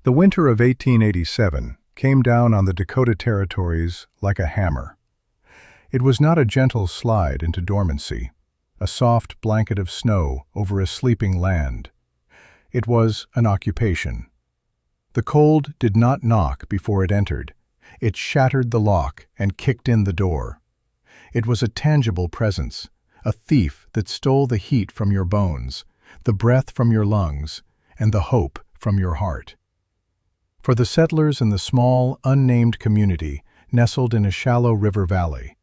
The winter of 1887 came down on the Dakota Territories like a hammer. It was not a gentle slide into dormancy, a soft blanket of snow over a sleeping land. It was an occupation. The cold did not knock before it entered. It shattered the lock and kicked in the door. It was a tangible presence, a thief that stole the heat from your bones, the breath from your lungs, and the hope from your heart. For the settlers in the small, unnamed community nestled in a shallow river valley,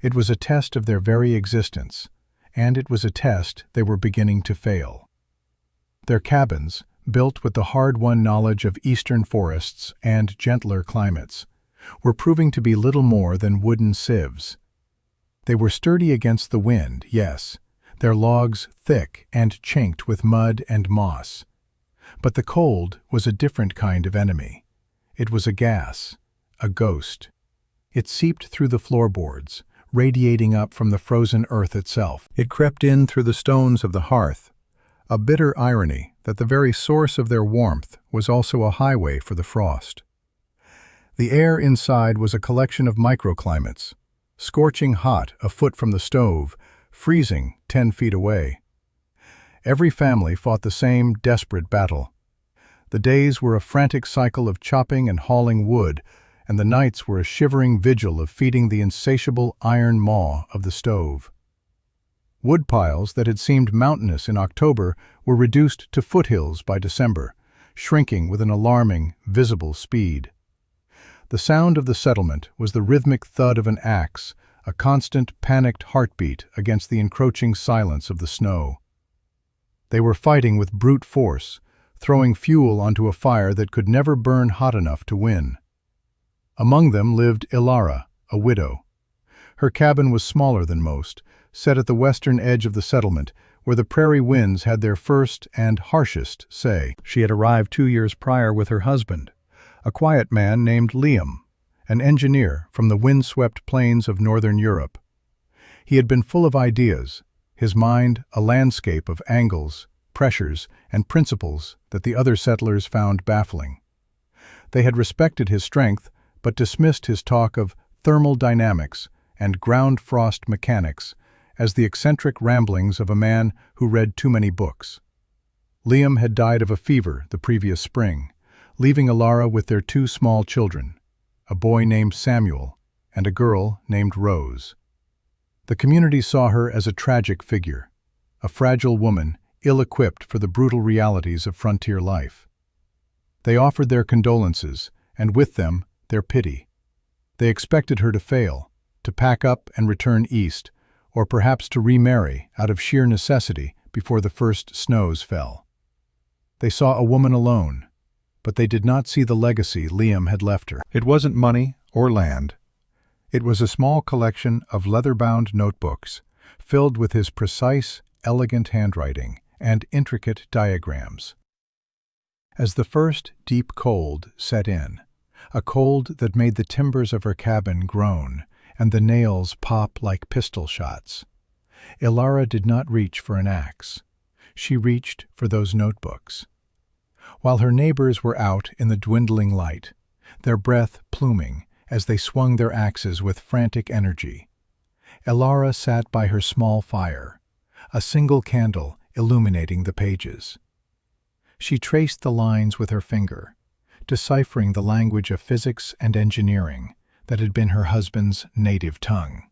it was a test of their very existence, and it was a test they were beginning to fail. Their cabins, built with the hard-won knowledge of eastern forests and gentler climates, were proving to be little more than wooden sieves. They were sturdy against the wind, yes, their logs thick and chinked with mud and moss. But the cold was a different kind of enemy. It was a gas, a ghost. It seeped through the floorboards, radiating up from the frozen earth itself. It crept in through the stones of the hearth, a bitter irony that the very source of their warmth was also a highway for the frost. The air inside was a collection of microclimates, scorching hot a foot from the stove, freezing 10 feet away. Every family fought the same desperate battle. The days were a frantic cycle of chopping and hauling wood, and the nights were a shivering vigil of feeding the insatiable iron maw of the stove. Woodpiles that had seemed mountainous in October were reduced to foothills by December, shrinking with an alarming, visible speed. The sound of the settlement was the rhythmic thud of an axe, a constant, panicked heartbeat against the encroaching silence of the snow. They were fighting with brute force, throwing fuel onto a fire that could never burn hot enough to win. Among them lived Aara, a widow. Her cabin was smaller than most, set at the western edge of the settlement, where the prairie winds had their first and harshest say. She had arrived 2 years prior with her husband, a quiet man named Liam, an engineer from the wind-swept plains of northern Europe. He had been full of ideas, his mind a landscape of angles, pressures, and principles that the other settlers found baffling. They had respected his strength, but dismissed his talk of thermal dynamics and ground frost mechanics as the eccentric ramblings of a man who read too many books. Liam had died of a fever the previous spring, leaving Aara with their 2 small children, a boy named Samuel and a girl named Rose. The community saw her as a tragic figure, a fragile woman ill-equipped for the brutal realities of frontier life. They offered their condolences, and with them, their pity. They expected her to fail, to pack up and return east, or perhaps to remarry out of sheer necessity before the first snows fell. They saw a woman alone, but they did not see the legacy Liam had left her. It wasn't money or land. It was a small collection of leather-bound notebooks, filled with his precise, elegant handwriting and intricate diagrams. As the first deep cold set in, a cold that made the timbers of her cabin groan and the nails pop like pistol shots, Aara did not reach for an axe. She reached for those notebooks. While her neighbors were out in the dwindling light, their breath pluming as they swung their axes with frantic energy, Aara sat by her small fire, a single candle illuminating the pages. She traced the lines with her finger, deciphering the language of physics and engineering that had been her husband's native tongue.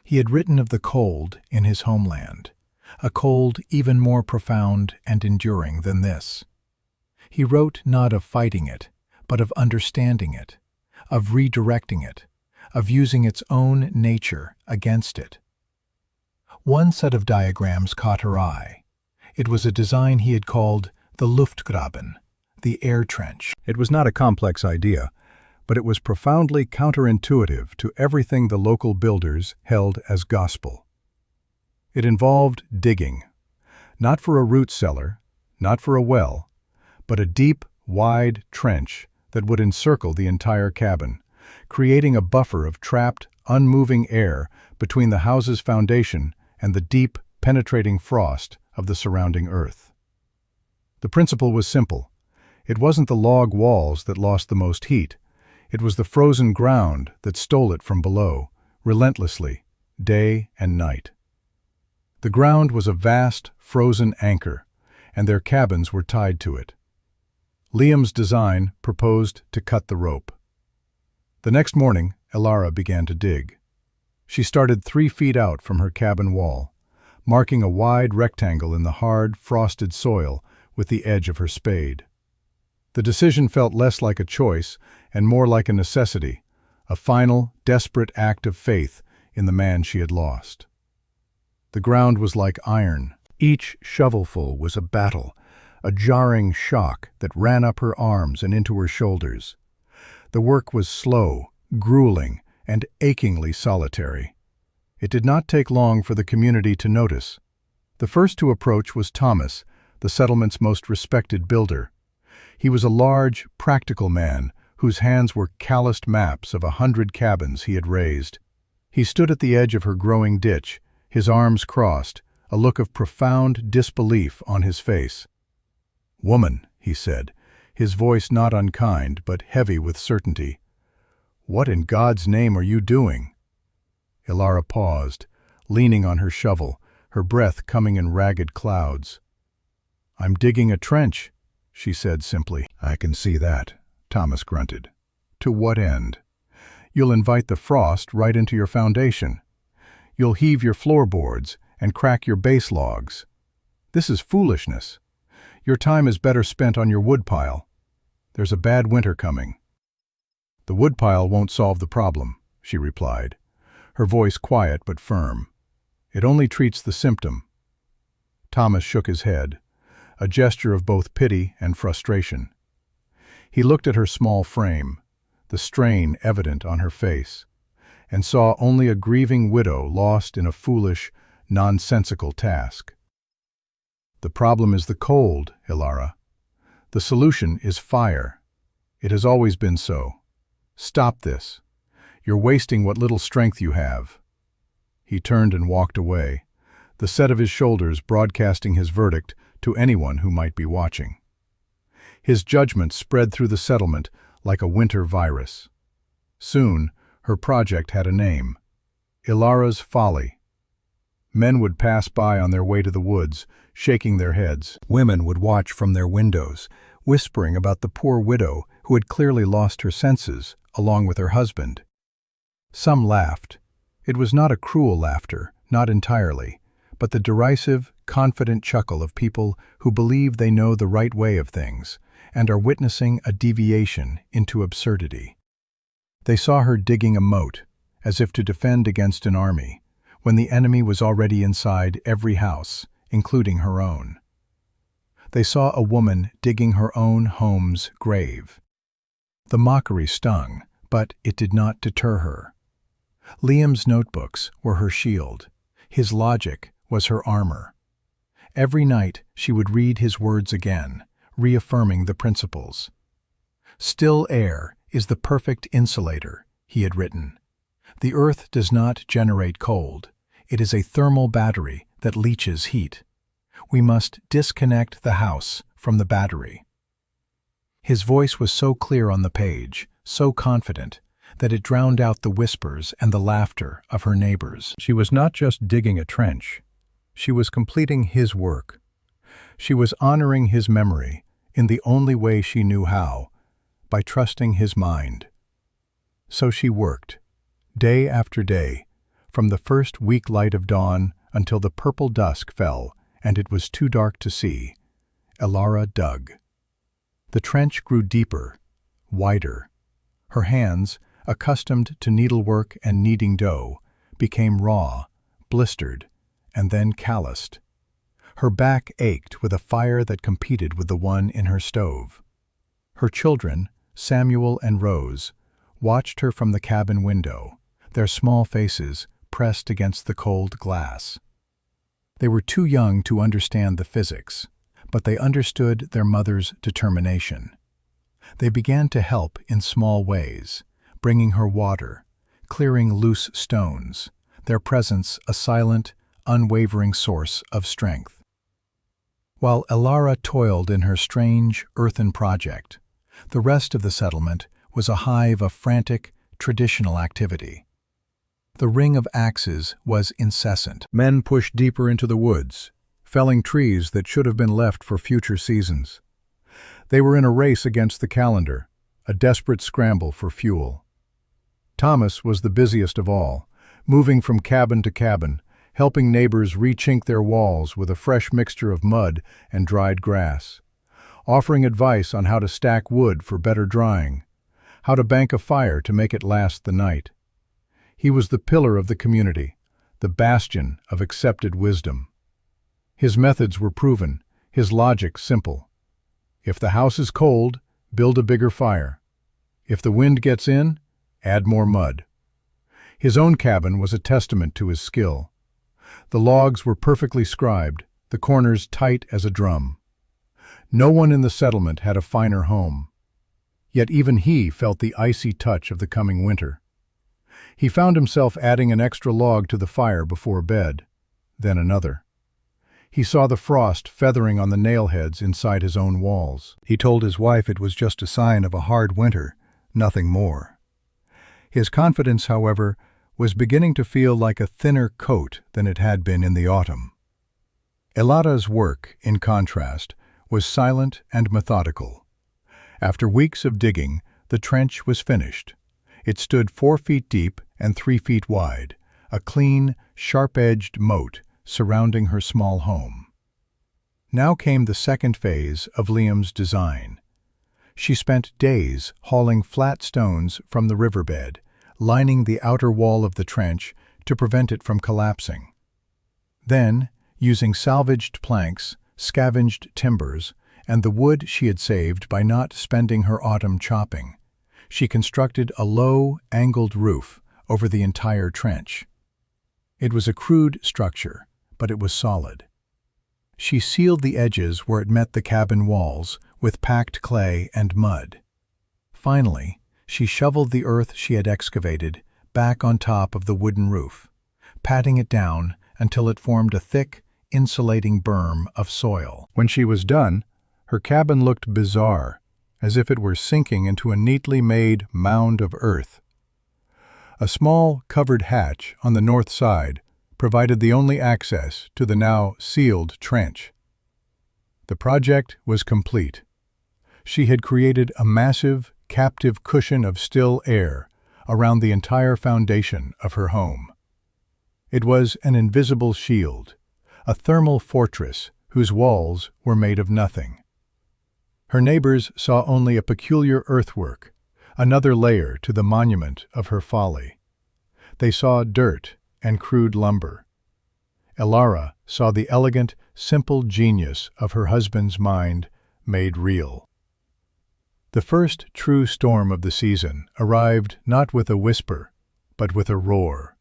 He had written of the cold in his homeland, a cold even more profound and enduring than this. He wrote not of fighting it, but of understanding it, of redirecting it, of using its own nature against it. One set of diagrams caught her eye. It was a design he had called the Luftgraben, the air trench. It was not a complex idea, but it was profoundly counterintuitive to everything the local builders held as gospel. It involved digging, not for a root cellar, not for a well, but a deep, wide trench that would encircle the entire cabin, creating a buffer of trapped, unmoving air between the house's foundation and the deep, penetrating frost of the surrounding earth. The principle was simple. It wasn't the log walls that lost the most heat. It was the frozen ground that stole it from below, relentlessly, day and night. The ground was a vast, frozen anchor, and their cabins were tied to it. Liam's design proposed to cut the rope. The next morning, Aara began to dig. She started 3 feet out from her cabin wall, marking a wide rectangle in the hard, frosted soil with the edge of her spade. The decision felt less like a choice and more like a necessity, a final, desperate act of faith in the man she had lost. The ground was like iron. Each shovelful was a battle, a jarring shock that ran up her arms and into her shoulders. The work was slow, grueling, and achingly solitary. It did not take long for the community to notice. The first to approach was Thomas, the settlement's most respected builder. He was a large, practical man whose hands were calloused maps of 100 cabins he had raised. He stood at the edge of her growing ditch, his arms crossed, a look of profound disbelief on his face. "Woman," he said, his voice not unkind but heavy with certainty, "what in God's name are you doing?" Aara paused, leaning on her shovel, her breath coming in ragged clouds. "I'm digging a trench," she said simply. "I can see that," Thomas grunted. "To what end?" "You'll invite the frost right into your foundation. You'll heave your floorboards and crack your base logs. This is foolishness. Your time is better spent on your woodpile. There's a bad winter coming." "The woodpile won't solve the problem," she replied, her voice quiet but firm. "It only treats the symptom." Thomas shook his head, a gesture of both pity and frustration. He looked at her small frame, the strain evident on her face, and saw only a grieving widow lost in a foolish, nonsensical task. "The problem is the cold, Aara. The solution is fire. It has always been so. Stop this. You're wasting what little strength you have." He turned and walked away, the set of his shoulders broadcasting his verdict to anyone who might be watching. His judgment spread through the settlement like a winter virus. Soon, her project had a name: Aara's Folly. Men would pass by on their way to the woods, shaking their heads. Women would watch from their windows, whispering about the poor widow who had clearly lost her senses, along with her husband. Some laughed. It was not a cruel laughter, not entirely, but the derisive, confident chuckle of people who believe they know the right way of things and are witnessing a deviation into absurdity. They saw her digging a moat, as if to defend against an army, when the enemy was already inside every house, including her own. They saw a woman digging her own home's grave. The mockery stung, but it did not deter her. Liam's notebooks were her shield. His logic was her armor. Every night she would read his words again, reaffirming the principles. "Still air is the perfect insulator," he had written. "The earth does not generate cold. It is a thermal battery that leaches heat. We must disconnect the house from the battery." His voice was so clear on the page, so confident, that it drowned out the whispers and the laughter of her neighbors. She was not just digging a trench. She was completing his work. She was honoring his memory in the only way she knew how, by trusting his mind. So she worked, day after day, from the first weak light of dawn until the purple dusk fell and it was too dark to see. Aara dug. The trench grew deeper, wider. Her hands, accustomed to needlework and kneading dough, became raw, blistered, and then calloused. Her back ached with a fire that competed with the one in her stove. Her children, Samuel and Rose, watched her from the cabin window, their small faces pressed against the cold glass. They were too young to understand the physics, but they understood their mother's determination. They began to help in small ways, bringing her water, clearing loose stones, their presence a silent, unwavering source of strength. While Aara toiled in her strange earthen project, the rest of the settlement was a hive of frantic, traditional activity. The ring of axes was incessant. Men pushed deeper into the woods, felling trees that should have been left for future seasons. They were in a race against the calendar, a desperate scramble for fuel. Thomas was the busiest of all, moving from cabin to cabin, helping neighbors re-chink their walls with a fresh mixture of mud and dried grass, offering advice on how to stack wood for better drying, how to bank a fire to make it last the night. He was the pillar of the community, the bastion of accepted wisdom. His methods were proven, his logic simple. If the house is cold, build a bigger fire. If the wind gets in, add more mud. His own cabin was a testament to his skill. The logs were perfectly scribed, the corners tight as a drum. No one in the settlement had a finer home. Yet even he felt the icy touch of the coming winter. He found himself adding an extra log to the fire before bed, then another. He saw the frost feathering on the nail-heads inside his own walls. He told his wife it was just a sign of a hard winter, nothing more. His confidence, however, was beginning to feel like a thinner coat than it had been in the autumn. Aara's work, in contrast, was silent and methodical. After weeks of digging, the trench was finished. It stood 4 feet deep and 3 feet wide, a clean, sharp-edged moat surrounding her small home. Now came the second phase of Liam's design. She spent days hauling flat stones from the riverbed, lining the outer wall of the trench to prevent it from collapsing. Then, using salvaged planks, scavenged timbers, and the wood she had saved by not spending her autumn chopping, she constructed a low, angled roof over the entire trench. It was a crude structure, but it was solid. She sealed the edges where it met the cabin walls with packed clay and mud. Finally, she shoveled the earth she had excavated back on top of the wooden roof, patting it down until it formed a thick, insulating berm of soil. When she was done, her cabin looked bizarre, as if it were sinking into a neatly made mound of earth. A small, covered hatch on the north side provided the only access to the now sealed trench. The project was complete. She had created a massive, captive cushion of still air around the entire foundation of her home. It was an invisible shield, a thermal fortress whose walls were made of nothing. Her neighbors saw only a peculiar earthwork, another layer to the monument of her folly. They saw dirt and crude lumber. Aara saw the elegant, simple genius of her husband's mind made real. The first true storm of the season arrived not with a whisper, but with a roar.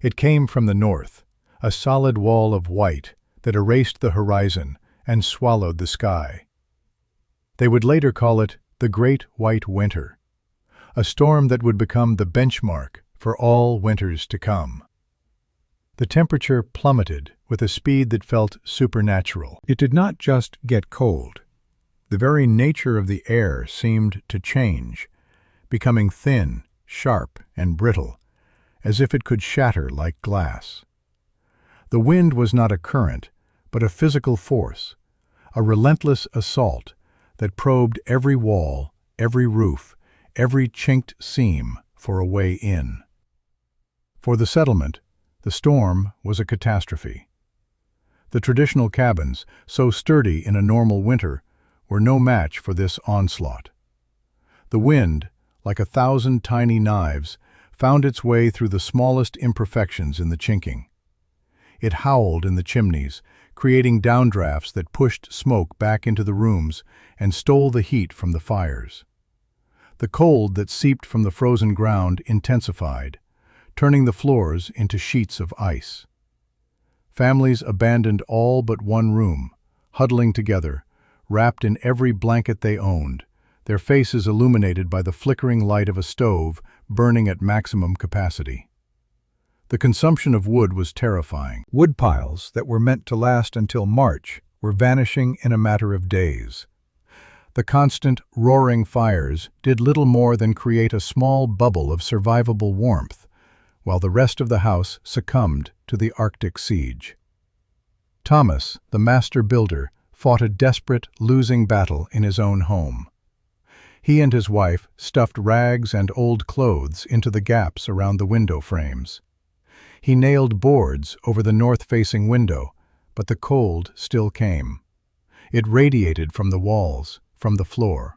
It came from the north, a solid wall of white that erased the horizon and swallowed the sky. They would later call it the Great White Winter, a storm that would become the benchmark for all winters to come. The temperature plummeted with a speed that felt supernatural. It did not just get cold. The very nature of the air seemed to change, becoming thin, sharp, and brittle, as if it could shatter like glass. The wind was not a current, but a physical force, a relentless assault that probed every wall, every roof, every chinked seam for a way in. For the settlement, the storm was a catastrophe. The traditional cabins, so sturdy in a normal winter, were no match for this onslaught. The wind, like 1,000 tiny knives, found its way through the smallest imperfections in the chinking. It howled in the chimneys, creating downdrafts that pushed smoke back into the rooms and stole the heat from the fires. The cold that seeped from the frozen ground intensified, turning the floors into sheets of ice. Families abandoned all but one room, huddling together, wrapped in every blanket they owned, their faces illuminated by the flickering light of a stove burning at maximum capacity. The consumption of wood was terrifying. Woodpiles that were meant to last until March were vanishing in a matter of days. The constant, roaring fires did little more than create a small bubble of survivable warmth, while the rest of the house succumbed to the Arctic siege. Thomas, the master builder, fought a desperate, losing battle in his own home. He and his wife stuffed rags and old clothes into the gaps around the window frames. He nailed boards over the north-facing window, but the cold still came. It radiated from the walls, from the floor.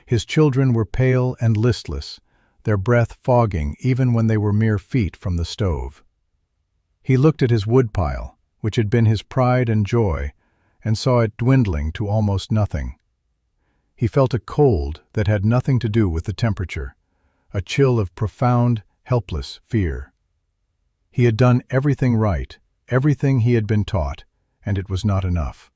His children were pale and listless, their breath fogging even when they were mere feet from the stove. He looked at his woodpile, which had been his pride and joy, and saw it dwindling to almost nothing. He felt a cold that had nothing to do with the temperature, a chill of profound, helpless fear. He had done everything right, everything he had been taught, and it was not enough.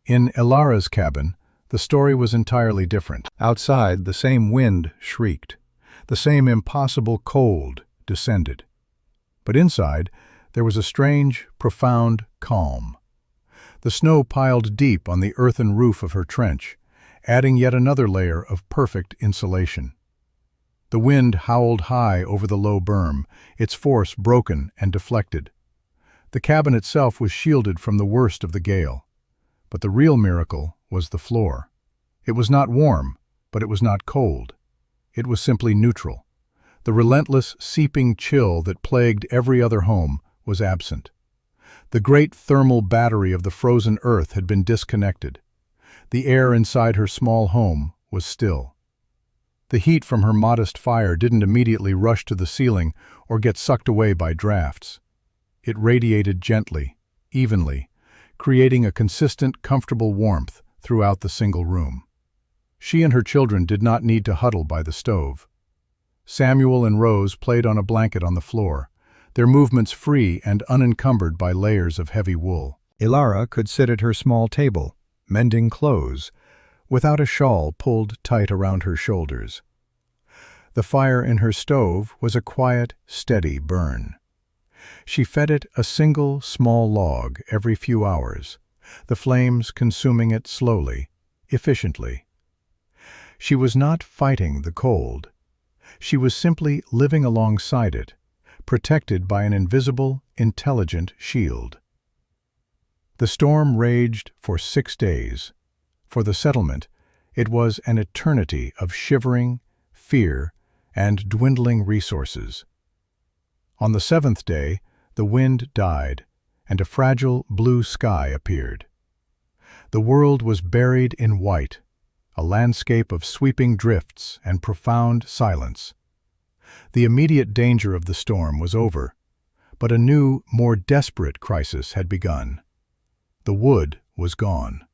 In Aara's cabin, the story was entirely different. Outside, the same wind shrieked. The same impossible cold descended. But inside, there was a strange, profound calm. The snow piled deep on the earthen roof of her trench, adding yet another layer of perfect insulation. The wind howled high over the low berm, its force broken and deflected. The cabin itself was shielded from the worst of the gale. But the real miracle was the floor. It was not warm, but it was not cold. It was simply neutral. The relentless, seeping chill that plagued every other home was absent. The great thermal battery of the frozen earth had been disconnected. The air inside her small home was still. The heat from her modest fire didn't immediately rush to the ceiling or get sucked away by drafts. It radiated gently, evenly, creating a consistent, comfortable warmth throughout the single room. She and her children did not need to huddle by the stove. Samuel and Rose played on a blanket on the floor, their movements free and unencumbered by layers of heavy wool. Aara could sit at her small table, mending clothes, without a shawl pulled tight around her shoulders. The fire in her stove was a quiet, steady burn. She fed it a single, small log every few hours, the flames consuming it slowly, efficiently. She was not fighting the cold. She was simply living alongside it, protected by an invisible, intelligent shield. The storm raged for 6 days. For the settlement, it was an eternity of shivering, fear, and dwindling resources. On the 7th day, the wind died, and a fragile blue sky appeared. The world was buried in white, a landscape of sweeping drifts and profound silence. The immediate danger of the storm was over, but a new, more desperate crisis had begun. The wood was gone.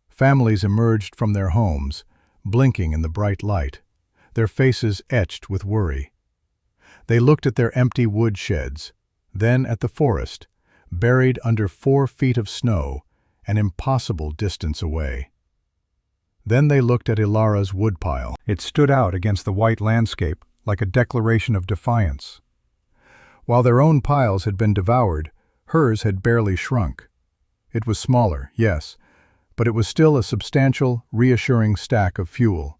Families emerged from their homes, blinking in the bright light, their faces etched with worry. They looked at their empty wood sheds, then at the forest, buried under 4 feet of snow, an impossible distance away. Then they looked at Aara's woodpile. It stood out against the white landscape like a declaration of defiance. While their own piles had been devoured, hers had barely shrunk. It was smaller, yes, but it was still a substantial, reassuring stack of fuel.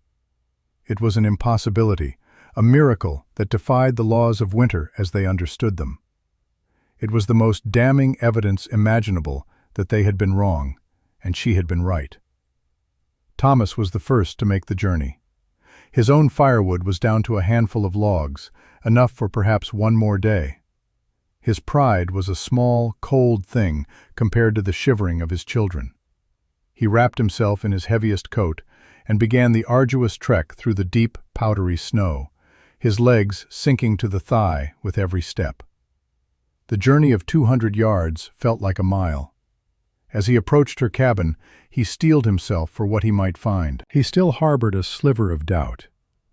It was an impossibility, a miracle that defied the laws of winter as they understood them. It was the most damning evidence imaginable that they had been wrong, and she had been right. Thomas was the first to make the journey. His own firewood was down to a handful of logs, enough for perhaps one more day. His pride was a small, cold thing compared to the shivering of his children. He wrapped himself in his heaviest coat and began the arduous trek through the deep, powdery snow, his legs sinking to the thigh with every step. The journey of 200 yards felt like a mile. As he approached her cabin, he steeled himself for what he might find. He still harbored a sliver of doubt,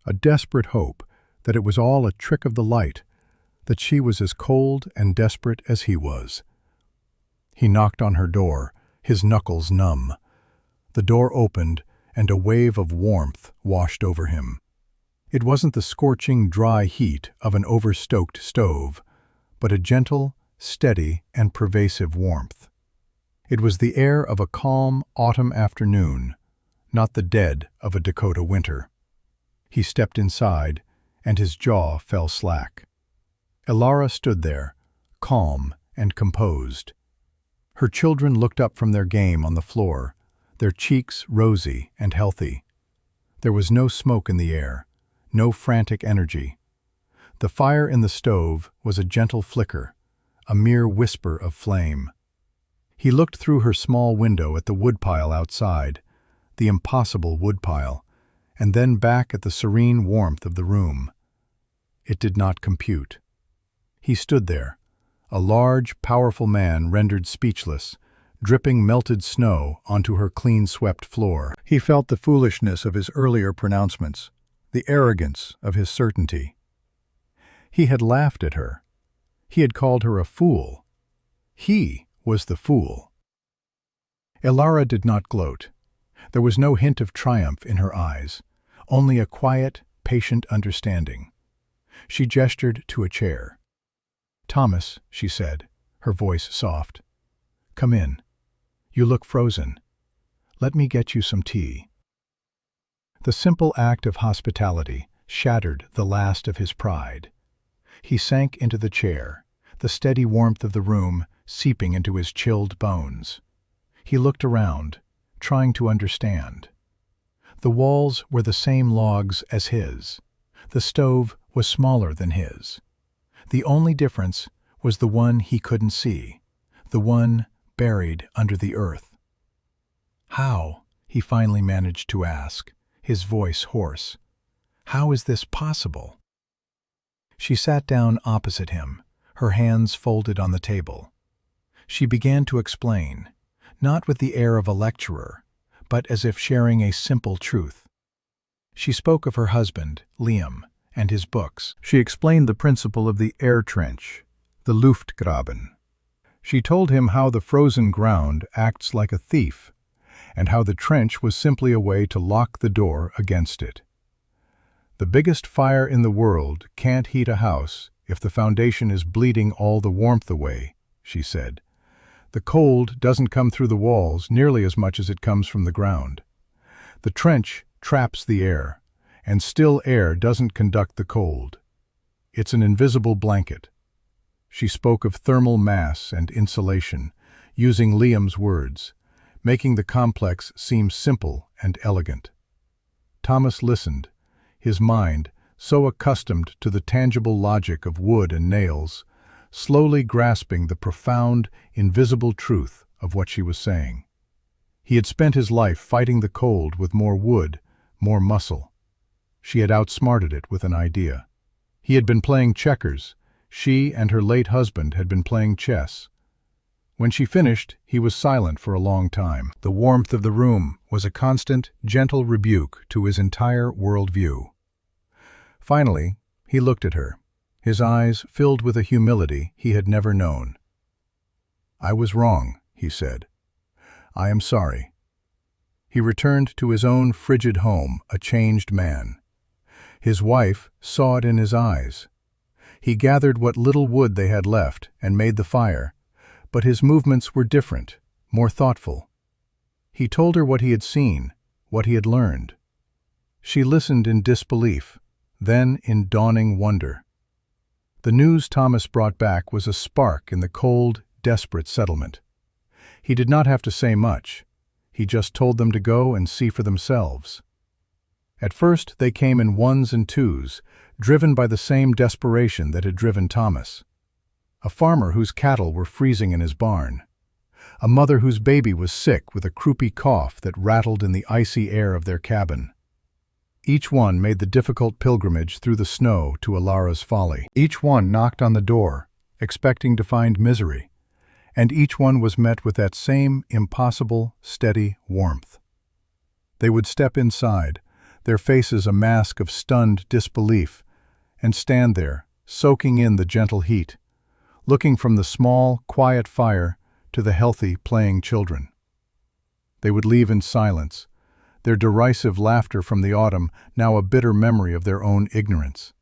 a desperate hope that it was all a trick of the light, that she was as cold and desperate as he was. He knocked on her door, his knuckles numb. The door opened, and a wave of warmth washed over him. It wasn't the scorching, dry heat of an overstoked stove, but a gentle, steady, and pervasive warmth. It was the air of a calm autumn afternoon, not the dead of a Dakota winter. He stepped inside, and his jaw fell slack. Aara stood there, calm and composed. Her children looked up from their game on the floor, their cheeks rosy and healthy. There was no smoke in the air, no frantic energy. The fire in the stove was a gentle flicker, a mere whisper of flame. He looked through her small window at the woodpile outside, the impossible woodpile, and then back at the serene warmth of the room. It did not compute. He stood there, a large, powerful man rendered speechless, dripping melted snow onto her clean-swept floor. He felt the foolishness of his earlier pronouncements, the arrogance of his certainty. He had laughed at her. He had called her a fool. He was the fool. Aara did not gloat. There was no hint of triumph in her eyes, only a quiet, patient understanding. She gestured to a chair. "Thomas," she said, her voice soft. "Come in. You look frozen. Let me get you some tea." The simple act of hospitality shattered the last of his pride. He sank into the chair, the steady warmth of the room seeping into his chilled bones. He looked around, trying to understand. The walls were the same logs as his. The stove was smaller than his. The only difference was the one he couldn't see, the one buried under the earth. "How?" he finally managed to ask, his voice hoarse. "How is this possible?" She sat down opposite him, her hands folded on the table. She began to explain, not with the air of a lecturer, but as if sharing a simple truth. She spoke of her husband, Liam, and his books. She explained the principle of the air trench, the Luftgraben. She told him how the frozen ground acts like a thief, and how the trench was simply a way to lock the door against it. "The biggest fire in the world can't heat a house if the foundation is bleeding all the warmth away," she said. "The cold doesn't come through the walls nearly as much as it comes from the ground. The trench traps the air, and still air doesn't conduct the cold. It's an invisible blanket." She spoke of thermal mass and insulation, using Liam's words, making the complex seem simple and elegant. Thomas listened, his mind, so accustomed to the tangible logic of wood and nails, slowly grasping the profound, invisible truth of what she was saying. He had spent his life fighting the cold with more wood, more muscle. She had outsmarted it with an idea. He had been playing checkers. She and her late husband had been playing chess. When she finished, he was silent for a long time. The warmth of the room was a constant, gentle rebuke to his entire worldview. Finally, he looked at her, his eyes filled with a humility he had never known. "I was wrong," he said. "I am sorry." He returned to his own frigid home, a changed man. His wife saw it in his eyes. He gathered what little wood they had left and made the fire, but his movements were different, more thoughtful. He told her what he had seen, what he had learned. She listened in disbelief, then in dawning wonder. The news Thomas brought back was a spark in the cold, desperate settlement. He did not have to say much. He just told them to go and see for themselves. At first they came in ones and twos, driven by the same desperation that had driven Thomas. A farmer whose cattle were freezing in his barn. A mother whose baby was sick with a croupy cough that rattled in the icy air of their cabin. Each one made the difficult pilgrimage through the snow to Aara's folly. Each one knocked on the door, expecting to find misery, and each one was met with that same impossible, steady warmth. They would step inside, their faces a mask of stunned disbelief, and stand there, soaking in the gentle heat, looking from the small, quiet fire to the healthy, playing children. They would leave in silence, their derisive laughter from the autumn now a bitter memory of their own ignorance.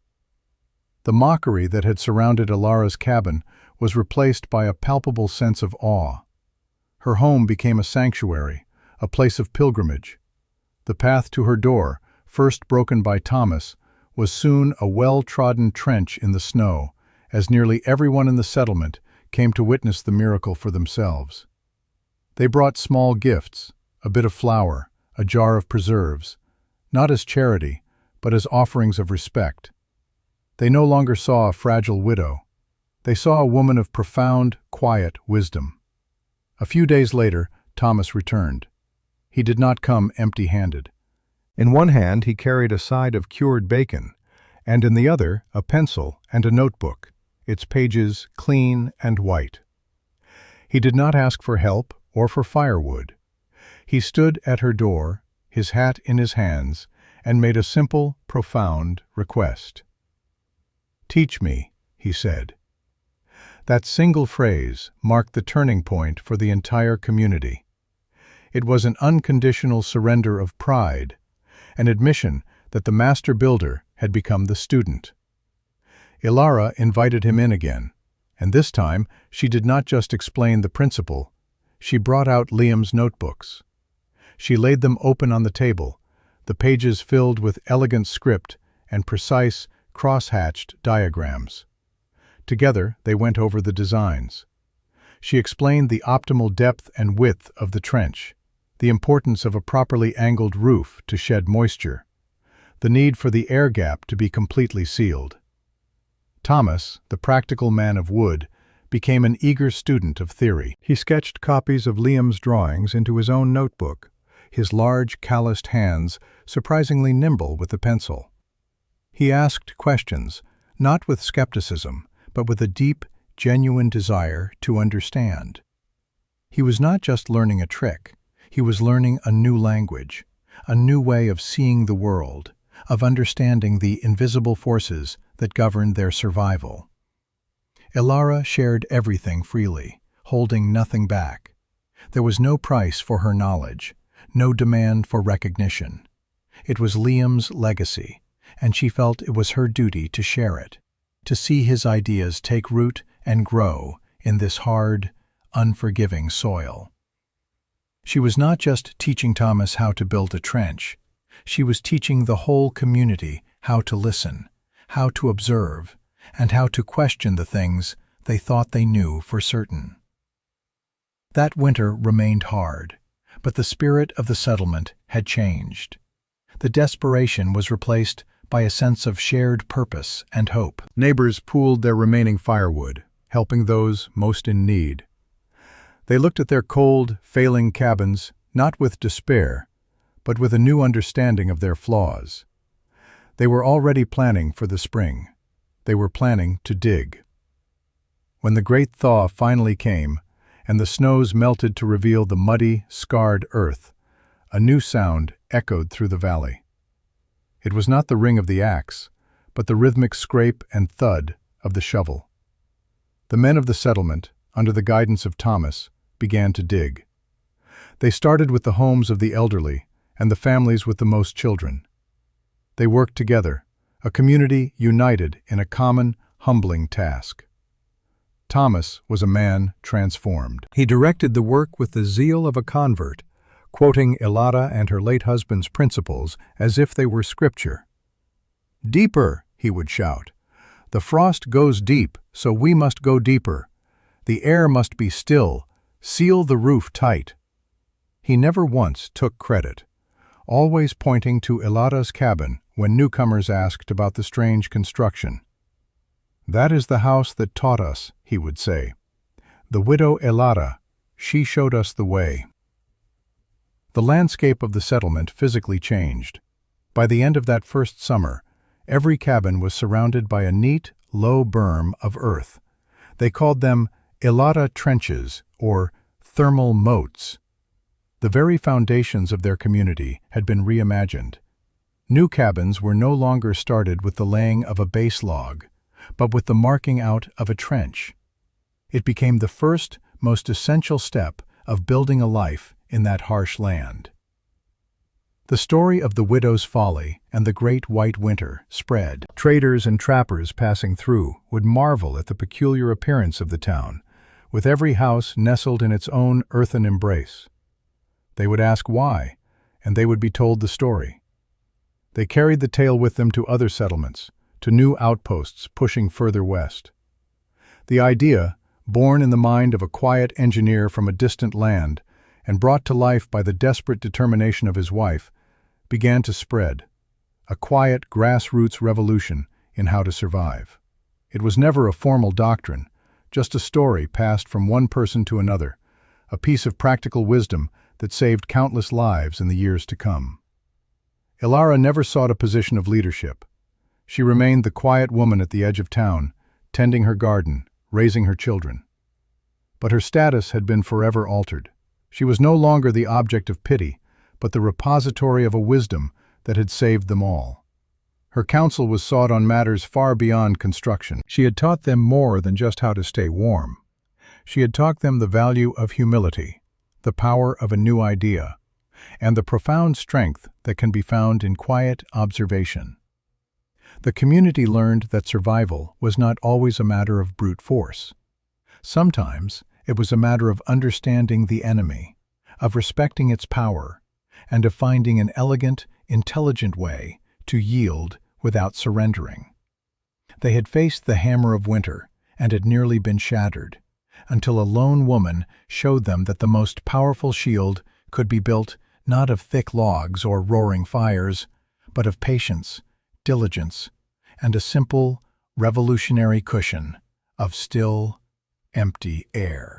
The mockery that had surrounded Aara's cabin was replaced by a palpable sense of awe. Her home became a sanctuary, a place of pilgrimage. The path to her door, first broken by Thomas, was soon a well-trodden trench in the snow, as nearly everyone in the settlement came to witness the miracle for themselves. They brought small gifts, a bit of flour, a jar of preserves, not as charity, but as offerings of respect. They no longer saw a fragile widow. They saw a woman of profound, quiet wisdom. A few days later, Thomas returned. He did not come empty-handed. In one hand he carried a side of cured bacon, and in the other a pencil and a notebook, its pages clean and white. He did not ask for help or for firewood. He stood at her door, his hat in his hands, and made a simple, profound request. "Teach me," he said. That single phrase marked the turning point for the entire community. It was an unconditional surrender of pride, an admission that the master builder had become the student. Aara invited him in again, and this time she did not just explain the principle, she brought out Liam's notebooks. She laid them open on the table, the pages filled with elegant script and precise, cross-hatched diagrams. Together they went over the designs. She explained the optimal depth and width of the trench, the importance of a properly angled roof to shed moisture, the need for the air gap to be completely sealed. Thomas, the practical man of wood, became an eager student of theory. He sketched copies of Liam's drawings into his own notebook, his large, calloused hands surprisingly nimble with the pencil. He asked questions, not with skepticism, but with a deep, genuine desire to understand. He was not just learning a trick, he was learning a new language, a new way of seeing the world, of understanding the invisible forces that govern their survival. Aara shared everything freely, holding nothing back. There was no price for her knowledge, no demand for recognition. It was Liam's legacy, and she felt it was her duty to share it, to see his ideas take root and grow in this hard, unforgiving soil. She was not just teaching Thomas how to build a trench, she was teaching the whole community how to listen, how to observe, and how to question the things they thought they knew for certain. That winter remained hard, but the spirit of the settlement had changed. The desperation was replaced by a sense of shared purpose and hope. Neighbors pooled their remaining firewood, helping those most in need. They looked at their cold, failing cabins not with despair, but with a new understanding of their flaws. They were already planning for the spring. They were planning to dig. When the great thaw finally came, and the snows melted to reveal the muddy, scarred earth, a new sound echoed through the valley. It was not the ring of the axe, but the rhythmic scrape and thud of the shovel. The men of the settlement, under the guidance of Thomas, began to dig. They started with the homes of the elderly and the families with the most children. They worked together, a community united in a common, humbling task. Thomas was a man transformed. He directed the work with the zeal of a convert, quoting Aara and her late husband's principles as if they were scripture. "Deeper," he would shout. "The frost goes deep, so we must go deeper. The air must be still. Seal the roof tight." He never once took credit, always pointing to Aara's cabin when newcomers asked about the strange construction. "That is the house that taught us," he would say. "The widow Aara, she showed us the way." The landscape of the settlement physically changed. By the end of that first summer, every cabin was surrounded by a neat, low berm of earth. They called them Aara trenches, or thermal moats. The very foundations of their community had been reimagined. New cabins were no longer started with the laying of a base log, but with the marking out of a trench. It became the first, most essential step of building a life in that harsh land. The story of the widow's folly and the great white winter spread. Traders and trappers passing through would marvel at the peculiar appearance of the town, with every house nestled in its own earthen embrace. They would ask why, and they would be told the story. They carried the tale with them to other settlements, to new outposts pushing further west. The idea, born in the mind of a quiet engineer from a distant land and brought to life by the desperate determination of his wife, began to spread, a quiet grassroots revolution in how to survive. It was never a formal doctrine, just a story passed from one person to another, a piece of practical wisdom that saved countless lives in the years to come. Aara never sought a position of leadership. She remained the quiet woman at the edge of town, tending her garden, raising her children. But her status had been forever altered. She was no longer the object of pity, but the repository of a wisdom that had saved them all. Her counsel was sought on matters far beyond construction. She had taught them more than just how to stay warm. She had taught them the value of humility, the power of a new idea, and the profound strength that can be found in quiet observation. The community learned that survival was not always a matter of brute force. Sometimes it was a matter of understanding the enemy, of respecting its power, and of finding an elegant, intelligent way to yield without surrendering. They had faced the hammer of winter and had nearly been shattered, until a lone woman showed them that the most powerful shield could be built not of thick logs or roaring fires, but of patience, diligence, and a simple, revolutionary cushion of still, empty air.